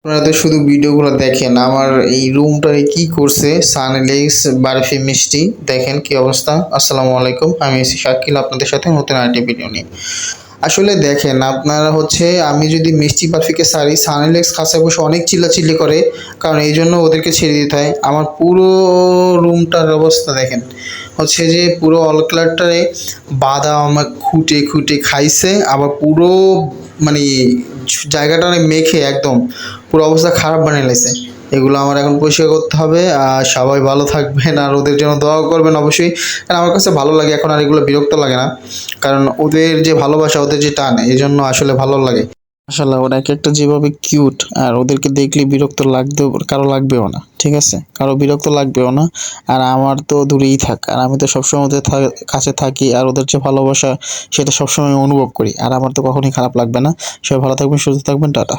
আপনারা তো শুধু ভিডিওগুলো দেখেন, আমার এই রুমটারে কি করছে সানলেক্স বারফি মিষ্টি। দেখেন কি অবস্থা। আসসালামু আলাইকুম, আমি এসি শাকিল আপনাদের সাথে নতুন আরেকটি ভিডিও নিয়ে। আসলে দেখেন আপনারা আমি যদি মিষ্টি বারফিকে সারি, সানলেক্স খাঁচায় বসে অনেক চিল্লাচিল্লি করে, কারণ এই জন্য ওদেরকে ছেড়ে দিতে হয়। আমার পুরো রুমটার অবস্থা দেখেন, যে পুরো অল কালারটারে বাদাম খুঁটে খুঁটে খাইছে, আবার পুরো মানে জায়গাটা মেখে একদম পুরো অবস্থা খারাপ বানিয়ে লাইছে। এগুলো আমার এখন পরিষ্কার করতে হবে। আর সবাই ভালো থাকবেন আর ওদের জন্য দোয়া করবেন অবশ্যই, কারণ আমার কাছে ভালো লাগে এখন, আর এগুলো বিরক্ত লাগে না, কারণ ওদের যে ভালোবাসা, ওদের যে টান, এই জন্য আসলে ভালো লাগে। আসলে ওরা এক একটা যেভাবে কিউট, আর ওদেরকে দেখলে বিরক্ত লাগতেও কারো লাগবেও না, ঠিক আছে, কারো বিরক্ত লাগবেও না। আর আমার তো দূরেই থাক, আর আমি তো সবসময় ওদের কাছে থাকি, আর ওদের যে ভালোবাসা সেটা সবসময় অনুভব করি, আর আমার তো কখনোই খারাপ লাগবে না। সবাই ভালো থাকবেন, সুস্থ থাকবেন, টাটা।